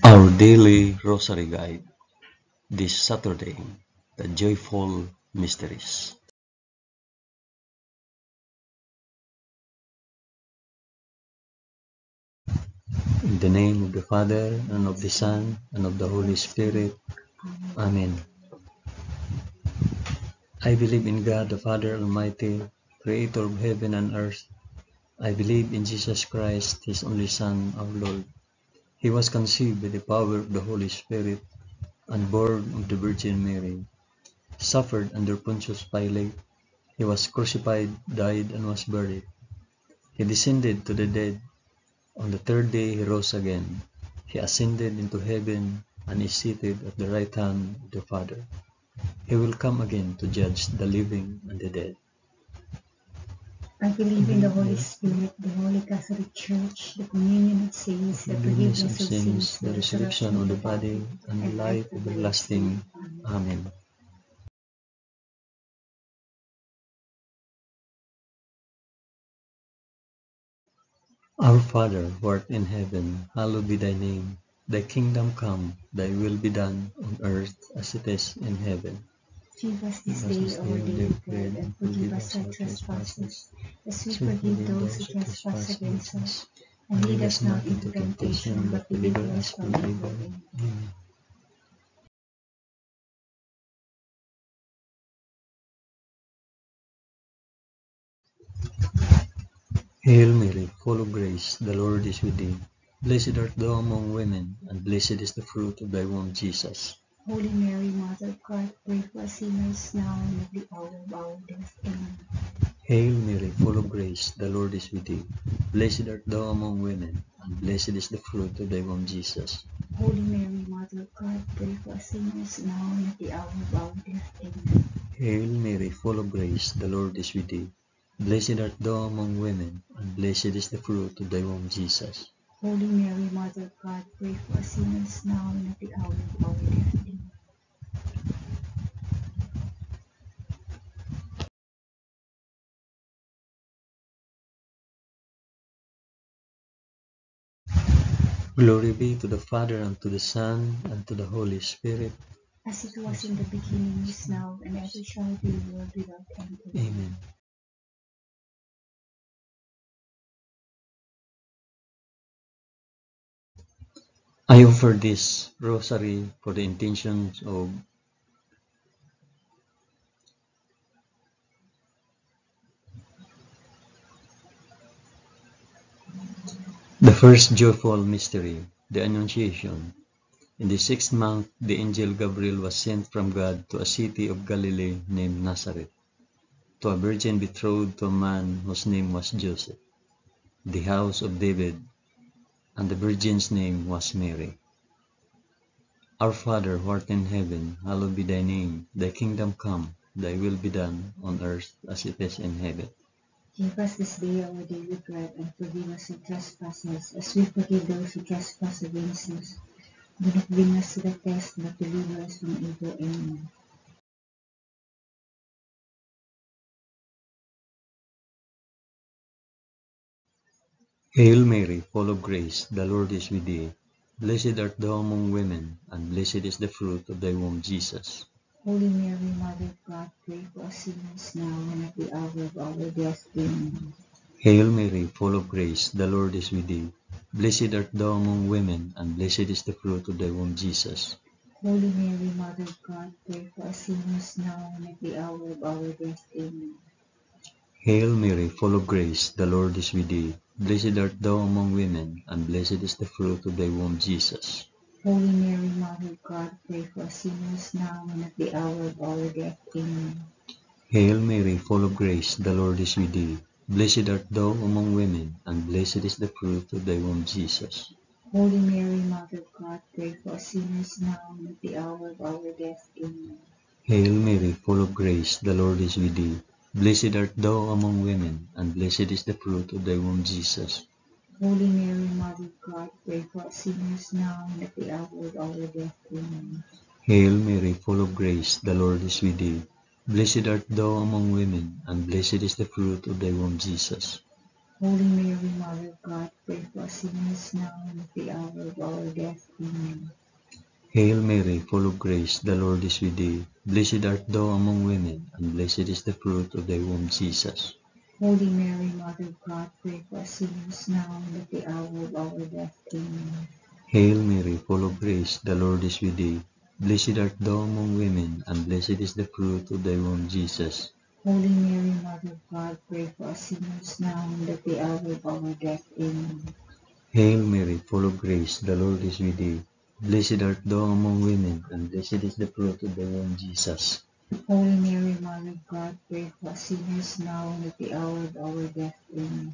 Our daily Rosary Guide this Saturday, the Joyful Mysteries. In the name of the Father, and of the Son, and of the Holy Spirit. Amen. I believe in God the Father Almighty, Creator of heaven and earth. I believe in Jesus Christ, His only Son, our Lord. He was conceived by the power of the Holy Spirit, and born of the Virgin Mary. Suffered under Pontius Pilate. He was crucified, died, and was buried. He descended to the dead. On the third day he rose again. He ascended into heaven and is seated at the right hand of the Father. He will come again to judge the living and the dead. I believe in the Holy Spirit, the Holy Catholic Church, the communion of saints, the forgiveness of sins, the resurrection of the body, and the life everlasting. Amen. Our Father, who art in heaven, hallowed be thy name. Thy kingdom come, thy will be done on earth as it is in heaven. Give us this day our daily bread, and forgive us our trespasses, as we forgive those who trespass against us. And lead us not into temptation, but deliver us from evil. Amen. Hail Mary, full of grace, the Lord is with thee. Blessed art thou among women, and blessed is the fruit of thy womb, Jesus. Holy Mary, Mother of God, pray for us sinners now and at the hour of our death. Amen. Hail Mary, full of grace, the Lord is with thee. Blessed art thou among women, and blessed is the fruit of thy womb, Jesus. Holy Mary, Mother of God, pray for us sinners now and at the hour of our death. Amen. Hail Mary, full of grace, the Lord is with thee. Blessed art thou among women, and blessed is the fruit of thy womb, Jesus. Holy Mary, Mother of God, pray for us sinners now and at the hour of our death. Amen. Glory be to the Father, and to the Son, and to the Holy Spirit. As it was in the beginning, is now, and ever shall be, world without end. Amen. I offer this rosary for the intentions of the first joyful mystery, the Annunciation. In the 6th month, the angel Gabriel was sent from God to a city of Galilee named Nazareth, to a virgin betrothed to a man whose name was Joseph, the house of David, and the virgin's name was Mary. Our Father, who art in heaven, hallowed be thy name. Thy kingdom come, thy will be done, on earth as it is in heaven. Give us this day our daily bread, and forgive us our trespasses, as we forgive those who trespass against us. Do not bring us to the test, but deliver us from evil. Amen. Hail Mary, full of grace, the Lord is with thee. Blessed art thou among women, and blessed is the fruit of thy womb, Jesus. Holy Mary, Mother of God, pray for us sinners now and at the hour of our death. Amen. Hail Mary, full of grace, the Lord is with thee. Blessed art thou among women, and blessed is the fruit of thy womb, Jesus. Holy Mary, Mother of God, pray for us sinners now and at the hour of our death. Amen. Hail Mary, full of grace, the Lord is with thee. Blessed art thou among women, and blessed is the fruit of thy womb, Jesus. Holy Mary, Mother of God, pray for us sinners now and at the hour of our death. Amen. Hail Mary, full of grace, the Lord is with thee. Blessed art thou among women, and blessed is the fruit of thy womb, Jesus. Holy Mary, Mother of God, pray for us sinners now and at the hour of our death. Amen. Hail Mary, full of grace, the Lord is with thee. Blessed art thou among women, and blessed is the fruit of thy womb, Jesus. Holy Mary, Mother of God, pray for us sinners now and at the hour of our death. Amen. Hail Mary, full of grace, the Lord is with thee. Blessed art thou among women, and blessed is the fruit of thy womb, Jesus. Holy Mary, Mother of God, pray for us sinners now and at the hour of our death. Amen. Hail Mary, full of grace, the Lord is with thee. Blessed art thou among women, and blessed is the fruit of thy womb, Jesus. Holy Mary, Mother of God, pray for us sinners now and at the hour of our death. Amen. Hail Mary, full of grace, the Lord is with thee. Blessed art thou among women, and blessed is the fruit of thy womb, Jesus. Holy Mary, Mother of God, pray for us sinners now and at the hour of our death. Amen. Hail Mary, full of grace, the Lord is with thee. Blessed art thou among women, and blessed is the fruit of thy womb, Jesus. Holy Mary, Mother of God, pray for us sinners now and at the hour of our death. Amen.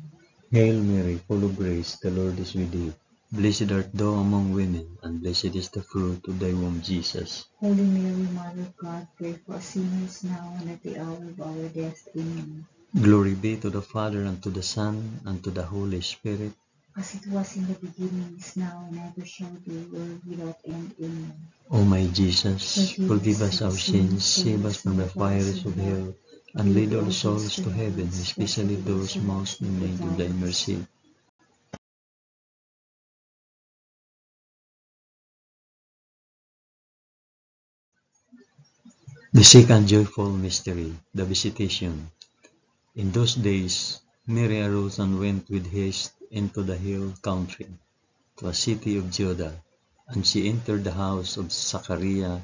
Hail Mary, full of grace, the Lord is with thee. Blessed art thou among women, and blessed is the fruit of thy womb, Jesus. Holy Mary, Mother of God, pray for us sinners now and at the hour of our death. Amen. Glory be to the Father, and to the Son, and to the Holy Spirit. As it was in the beginning, is now, and ever shall be, world without end. Amen. O my Jesus, forgive us our sins, save us from the fires of hell, and lead all souls to heaven, especially those most in need of thy mercy. The second joyful mystery, the Visitation. In those days, Mary arose and went with haste into the hill country, to a city of Judah, and she entered the house of Zachariah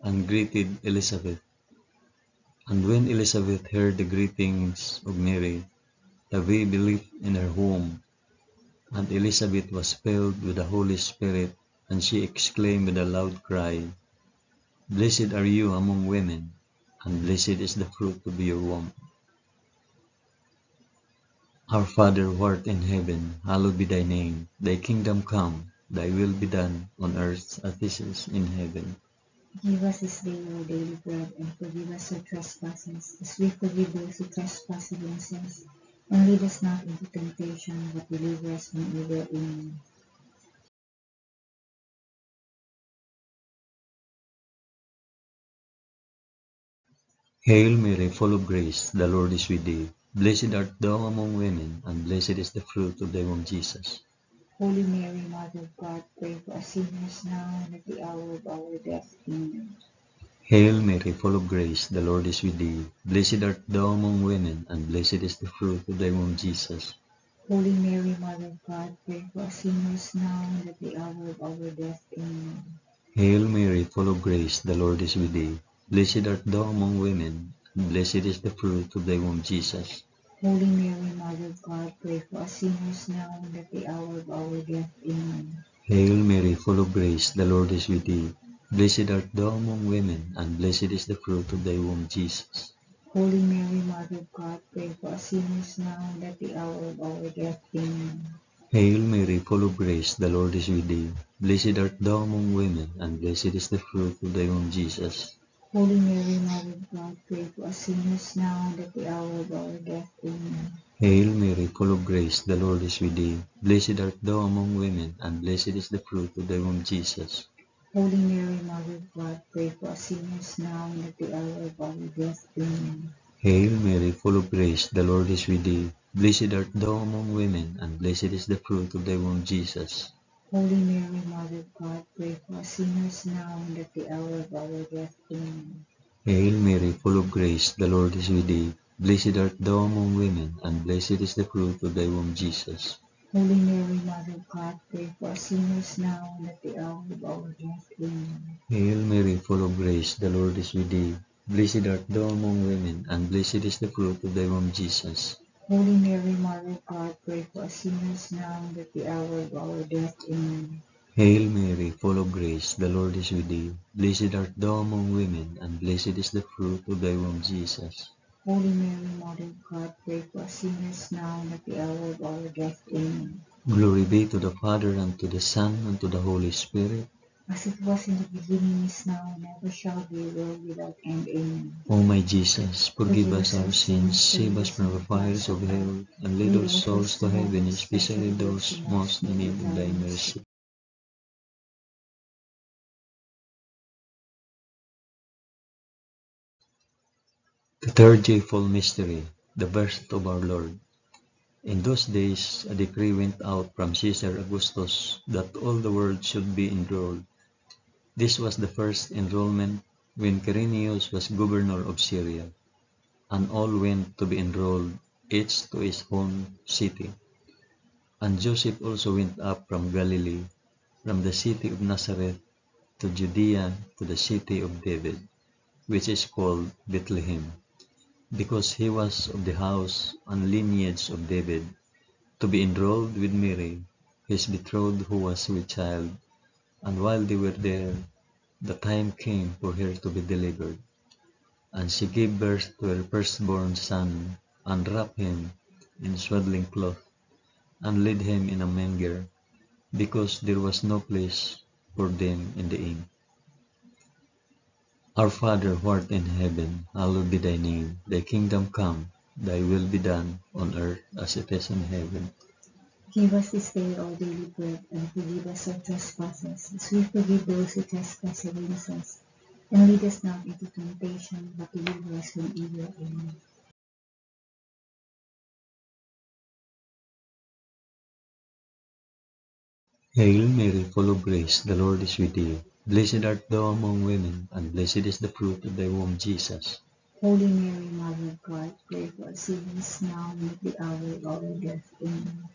and greeted Elizabeth. And when Elizabeth heard the greetings of Mary, the baby leaped in her womb, and Elizabeth was filled with the Holy Spirit, and she exclaimed with a loud cry, Blessed are you among women, and blessed is the fruit of your womb. Our Father who art in heaven, hallowed be thy name. Thy kingdom come, thy will be done, on earth as it is in heaven. Give us this day our daily bread, and forgive us our trespasses, as we forgive those who trespass against us. And lead us not into temptation, but deliver us from evil. Amen. Hail Mary, full of grace, the Lord is with thee. Blessed art thou among women, and blessed is the fruit of thy womb, Jesus. Holy Mary, Mother of God, pray for us sinners now and at the hour of our death. Amen. Hail Mary, full of grace, the Lord is with thee. Blessed art thou among women, and blessed is the fruit of thy womb, Jesus. Holy Mary, Mother of God, pray for us sinners now and at the hour of our death. Amen. Hail Mary, full of grace, the Lord is with thee. Blessed art thou among women, and blessed is the fruit of thy womb, Jesus. Holy Mary, Mother of God, pray for us sinners now and at the hour of our death. Amen. Hail Mary, full of grace, the Lord is with thee. Blessed art thou among women, and blessed is the fruit of thy womb, Jesus. Holy Mary, Mother of God, pray for us sinners now and at the hour of our death. Amen. Hail Mary, full of grace, the Lord is with thee. Blessed art thou among women, and blessed is the fruit of thy womb, Jesus. Holy Mary, Mother of God, pray for us sinners now and at the hour of our death. Amen. Hail Mary, full of grace, the Lord is with thee. Blessed art thou among women, and blessed is the fruit of thy womb, Jesus. Holy Mary, Mother of God, pray for us sinners now and at the hour of our death. Amen. Hail Mary, full of grace, the Lord is with thee. Blessed art thou among women, and blessed is the fruit of thy womb, Jesus. Holy Mary, Mother of God, pray for us sinners now and at the hour of our death. Amen. Hail Mary, full of grace, the Lord is with thee. Blessed art thou among women, and blessed is the fruit of thy womb, Jesus. Holy Mary, Mother of God, pray for us sinners now and at the hour of our death. Amen. Hail Mary, full of grace, the Lord is with thee. Blessed art thou among women, and blessed is the fruit of thy womb, Jesus. Holy Mary, Mother of God, pray for us sinners now and at the hour of our death. Amen. Hail Mary, full of grace, the Lord is with thee. Blessed art thou among women, and blessed is the fruit of thy womb, Jesus. Holy Mary, Mother of God, pray for us sinners now and at the hour of our death. Amen. Glory be to the Father, and to the Son, and to the Holy Spirit. As it was in the beginning, is now, and ever shall be, world without end. Amen. O my Jesus, forgive us our sins, save us from the fires of hell, and lead all souls to heaven, especially those most in need of thy mercy. The third joyful mystery, the birth of our Lord. In those days, a decree went out from Caesar Augustus that all the world should be enrolled. This was the first enrollment when Quirinius was governor of Syria, and all went to be enrolled, each to his own city. And Joseph also went up from Galilee, from the city of Nazareth to Judea, to the city of David, which is called Bethlehem, because he was of the house and lineage of David, to be enrolled with Mary, his betrothed, who was with child. And while they were there, the time came for her to be delivered. And she gave birth to her firstborn son, and wrapped him in swaddling cloth, and laid him in a manger, because there was no place for them in the inn. Our Father who art in heaven, hallowed be thy name. Thy kingdom come, thy will be done, on earth as it is in heaven. Give us this day our daily bread, and forgive us our trespasses, as we forgive those who trespass against us. And lead us not into temptation, but deliver us from evil. Amen. Hail Mary, full of grace, the Lord is with thee. Blessed art thou among women, and blessed is the fruit of thy womb, Jesus. Holy Mary, Mother of God, pray for us sinners now and at the hour of our death. Amen.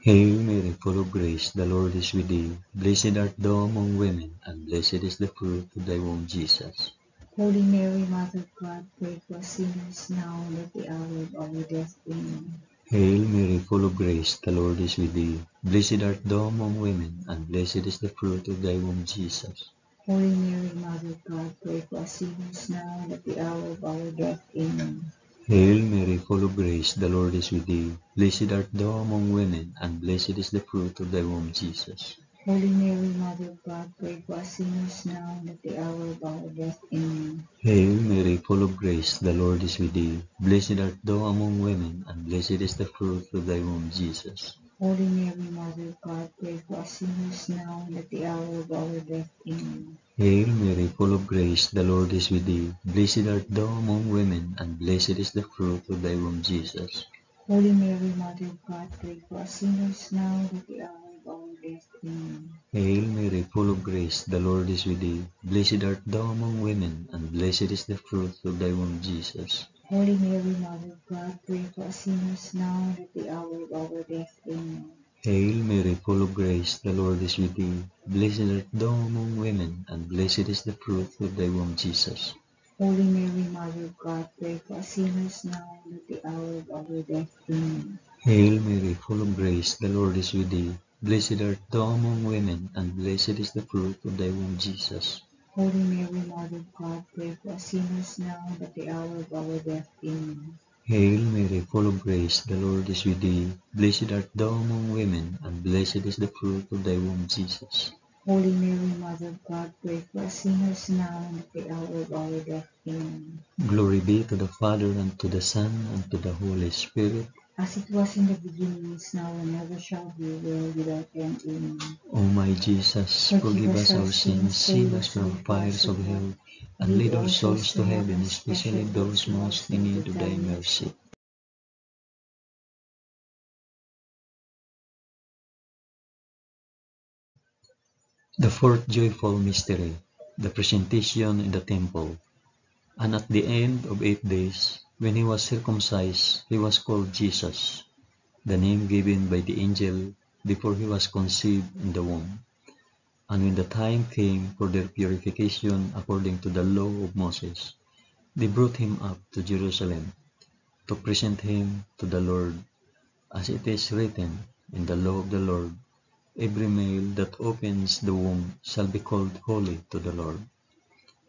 Hail Mary, full of grace, the Lord is with thee. Blessed art thou among women, and blessed is the fruit of thy womb, Jesus. Holy Mary, Mother of God, pray for us sinners now and at the hour of our death. Amen. Hail Mary, full of grace, the Lord is with thee. Blessed art thou among women, and blessed is the fruit of thy womb, Jesus. Holy Mary, Mother of God, pray for us sinners now and at the hour of our death. Amen. Hail Mary, full of grace, the Lord is with thee. Blessed art thou among women, and blessed is the fruit of thy womb, Jesus. Holy Mary, Mother of God, pray for us sinners now and at the hour of our death. Amen. Hail Mary, full of grace, the Lord is with thee. Blessed art thou among women, and blessed is the fruit of thy womb, Jesus. Holy Mary, Mother of God, pray for us sinners now and at the hour of our death. Amen. Hail Mary, full of grace, the Lord is with thee. Blessed art thou among women, and blessed is the fruit of thy womb, Jesus. Holy Mary, Mother of God, pray for us sinners now and at the hour of our death. Amen. Hail Mary, full of grace, the Lord is with thee. Blessed art thou among women, and blessed is the fruit of thy womb, Jesus. Holy Mary, Mother of God, pray for us sinners now and at the hour of our death. Amen. Hail Mary, full of grace, the Lord is with thee. Blessed art thou among women, and blessed is the fruit of thy womb, Jesus. Holy Mary, Mother of God, pray for us sinners now and at the hour of our death. Amen. Hail Mary, full of grace, the Lord is with thee. Blessed art thou among women, and blessed is the fruit of thy womb, Jesus. Holy Mary, Mother of God, pray for us sinners now and at the hour of our death. Amen. Hail Mary, full of grace, the Lord is with thee. Blessed art thou among women, and blessed is the fruit of thy womb, Jesus. Holy Mary, Mother of God, pray for us sinners now and at the hour of our death. Amen. Glory be to the Father, and to the Son, and to the Holy Spirit. As it was in the beginning, is now, and ever shall be, world without end. Amen. O my Jesus, forgive us our sins, save us from fires of hell, and lead all souls to heaven, especially those most in need of thy mercy. The fourth joyful mystery, the presentation in the temple. And at the end of 8 days, when he was circumcised, he was called Jesus, the name given by the angel before he was conceived in the womb. And when the time came for their purification according to the law of Moses, they brought him up to Jerusalem to present him to the Lord, as it is written in the law of the Lord, every male that opens the womb shall be called holy to the Lord,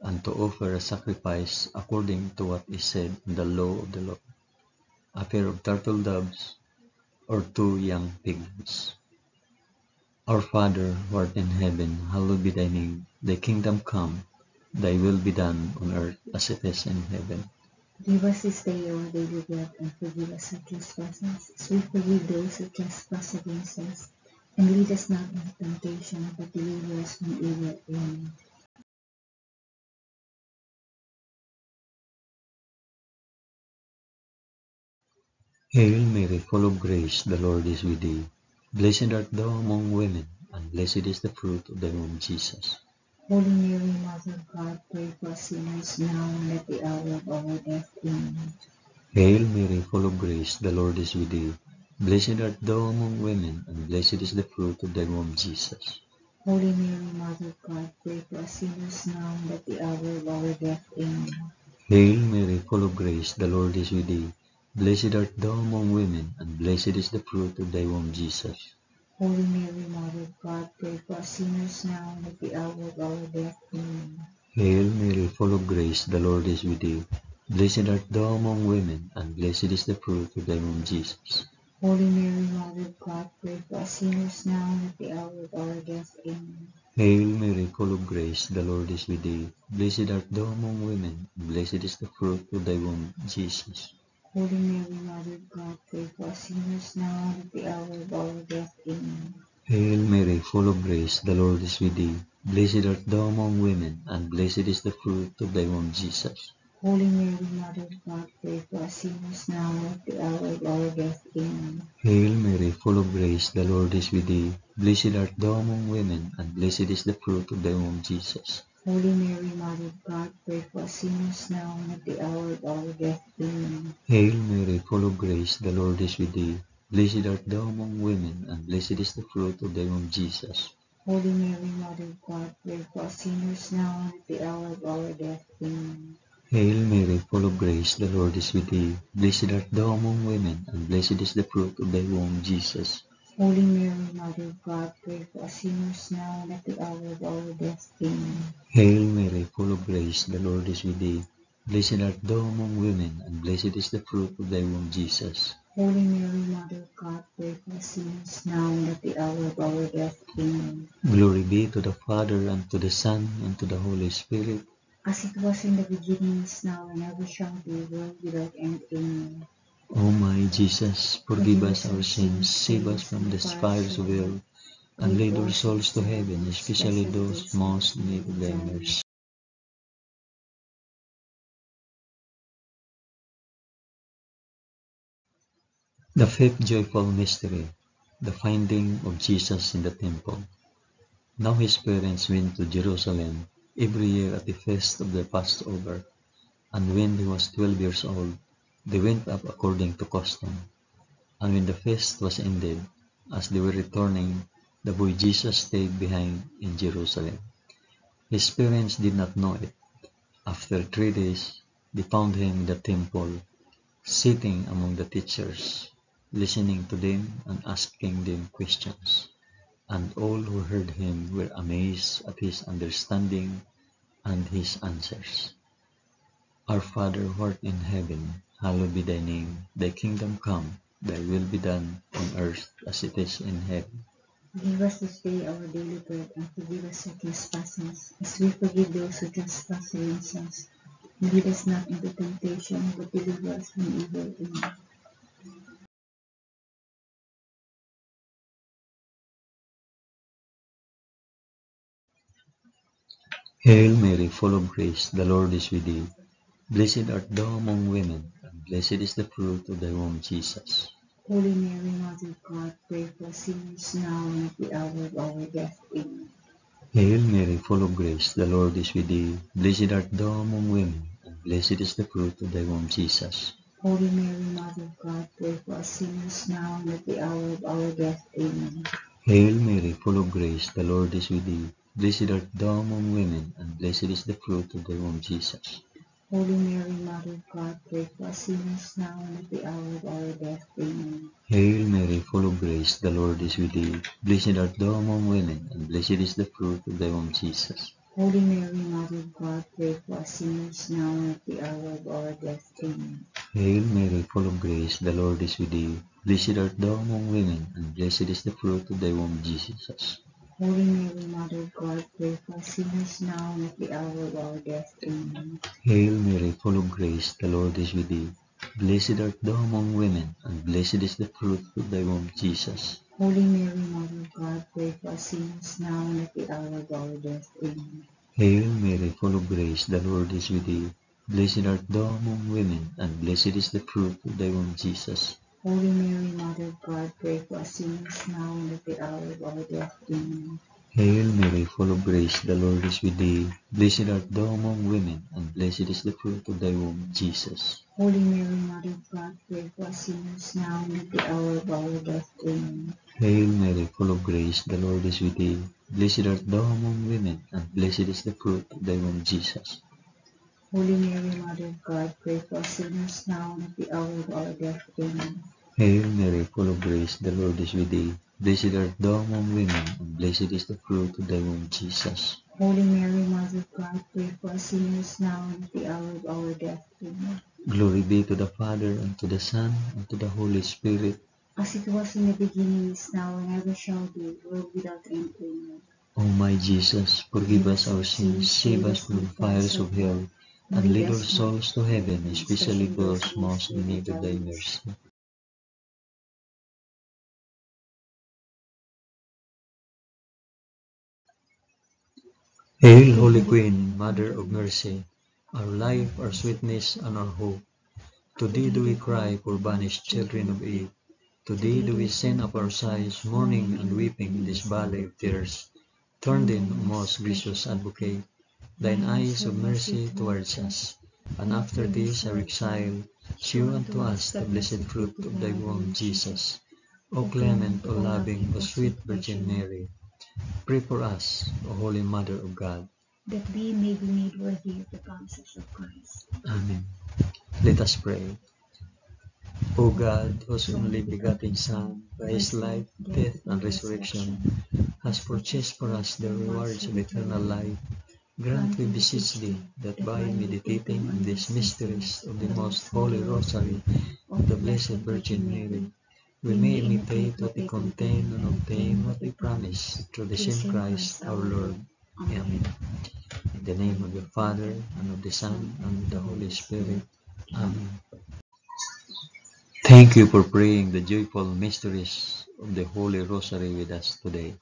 and to offer a sacrifice according to what is said in the law of the Lord, a pair of turtle doves or 2 young piglets. Our Father, who art in heaven, hallowed be thy name. Thy kingdom come, thy will be done on earth as it is in heaven. Give us this day our daily bread, and forgive us our trespasses, as we forgive those who trespass against us. And lead us not into temptation, but deliver us from evil. Amen. Hail Mary, full of grace, the Lord is with thee. Blessed art thou among women, and blessed is the fruit of thy womb, Jesus. Holy Mary, Mother of God, pray for us sinners now and at the hour of our death. Amen. Hail Mary, full of grace, the Lord is with thee. Blessed art thou among women, and blessed is the fruit of thy womb, Jesus. Holy Mary, Mother of God, pray for us sinners now and at the hour of our death. Amen. Hail Mary, full of grace, the Lord is with thee. Blessed art thou among women, and blessed is the fruit of thy womb, Jesus. Holy Mary, Mother of God, pray for us sinners now and at the hour of our death. Amen. Hail Mary, full of grace, the Lord is with thee. Blessed art thou among women, and blessed is the fruit of thy womb, Jesus. Holy Mary, Mother of God, pray for us sinners now and at the hour of our death. Amen. Hail Mary, full of grace, the Lord is with thee. Blessed art thou among women, and blessed is the fruit of thy womb, Jesus. Holy Mary, Mother of God, pray for us sinners now and at the hour of our death. Amen. Hail Mary, full of grace, the Lord is with thee. Blessed art thou among women, and blessed is the fruit of thy womb, Jesus. Holy Mary, Mother of God, pray for us sinners now and at the hour of our death. Amen. Hail Mary, full of grace, the Lord is with thee. Blessed art thou among women, and blessed is the fruit of thy womb, Jesus. Holy Mary, Mother of God, pray for us sinners now and at the hour of our death. Amen. Hail Mary, full of grace, the Lord is with thee. Blessed art thou among women, and blessed is the fruit of thy womb, Jesus. Holy Mary, Mother of God, pray for us sinners now and at the hour of our death. Amen. Hail Mary, full of grace, the Lord is with thee. Blessed art thou among women, and blessed is the fruit of thy womb, Jesus. Holy Mary, Mother of God, pray for us sinners now and at the hour of our death. Amen. Hail Mary, full of grace, the Lord is with thee. Blessed art thou among women, and blessed is the fruit of thy womb, Jesus. Holy Mary, Mother of God, pray for us sinners now and at the hour of our death. Amen. Glory be to the Father, and to the Son, and to the Holy Spirit. As it was in the beginning, is now, and ever shall be, world without end. Amen. O my Jesus, forgive us our sins, save us from the fires of hell, and lead our souls to heaven, especially those most in need of thy mercy. The fifth joyful mystery, the finding of Jesus in the temple. Now his parents went to Jerusalem every year at the feast of the Passover, and when he was 12 years old, they went up according to custom. And when the feast was ended, as they were returning, the boy Jesus stayed behind in Jerusalem. His parents did not know it. After 3 days, they found him in the temple, sitting among the teachers, listening to them and asking them questions. And all who heard him were amazed at his understanding and his answers. Our Father who art in heaven, hallowed be thy name. Thy kingdom come, thy will be done on earth as it is in heaven. Give us this day our daily bread, and forgive us our trespasses, as we forgive those who trespass against us. And lead us not into temptation, but deliver us from evil. Amen. Hail Mary, full of grace, the Lord is with thee. Blessed art thou among women, and blessed is the fruit of thy womb, Jesus. Holy Mary, Mother of God, pray for us sinners now and at the hour of our death. Amen. Hail Mary, full of grace, the Lord is with thee. Blessed art thou among women, and blessed is the fruit of thy womb, Jesus. Holy Mary, Mother of God, pray for us sinners now and at the hour of our death. Amen. Hail Mary, full of grace, the Lord is with thee. Blessed art thou among women, and blessed is the fruit of thy womb, Jesus. Holy Mary, Mother of God, pray for us sinners now and at the hour of our death. Amen. Hail Mary, full of grace, the Lord is with thee. Blessed art thou among women, and blessed is the fruit of thy womb, Jesus. Holy Mary, Mother of God, pray for us sinners now and at the hour of our death. Amen. Hail Mary, full of grace, the Lord is with thee. Blessed art thou among women, and blessed is the fruit of thy womb, Jesus. Holy Mary, Mother of God, pray for us sinners now and at the hour of our death. Amen. Hail Mary, full of grace, the Lord is with thee. Blessed art thou among women, and blessed is the fruit of thy womb, Jesus. Holy Mary, Mother of God, pray for us sinners now and at the hour of our death. Amen. Hail Mary, full of grace, the Lord is with thee. Blessed art thou among women, and blessed is the fruit of thy womb, Jesus. Holy Mary, Mother of God, pray for us sinners now and at the hour of our death. Amen. Hail Mary, full of grace, the Lord is with thee. Blessed art thou among women, and blessed is the fruit of thy womb, Jesus. Holy Mary, Mother of God, pray for us sinners now and at the hour of our death. Amen. Hail Mary, full of grace, the Lord is with thee. Blessed art thou among women, and blessed is the fruit of thy womb, Jesus. Holy Mary, Mother of God, pray for us sinners now and at the hour of our death. Amen. Hail Mary, full of grace, the Lord is with thee. Blessed art thou among women, and blessed is the fruit of thy womb, Jesus. Holy Mary, Mother of God, pray for us sinners now and at the hour of our death. Amen. Glory be to the Father, and to the Son, and to the Holy Spirit. As it was in the beginning, is now, and ever shall be, world without end. Amen. O my Jesus, forgive us our sins, save us from the fires of hell, and lead our souls to heaven, especially those most in need of thy mercy. Hail, Holy Queen, Mother of Mercy, our life, our sweetness, and our hope. To thee do we cry, poor banished children of Eve. To thee do we send up our sighs, mourning and weeping in this valley of tears. Turn then, O most gracious Advocate, thine eyes of mercy towards us, and after this our exile, shew unto us the blessed fruit of thy womb, Jesus. O clement, O loving, O sweet Virgin Mary, pray for us, O Holy Mother of God, that we may be made worthy of the promises of Christ. Amen. Let us pray. O God, whose only begotten Son, by his life, death, and resurrection, has purchased for us the rewards of eternal life, grant, we beseech thee, that by meditating on these mysteries of the most holy Rosary of the Blessed Virgin Mary, we may imitate what they contain and obtain what they promise, through the same Christ our Lord. Amen. In the name of the Father, and of the Son, and of the Holy Spirit. Amen. Thank you for praying the joyful mysteries of the Holy Rosary with us today.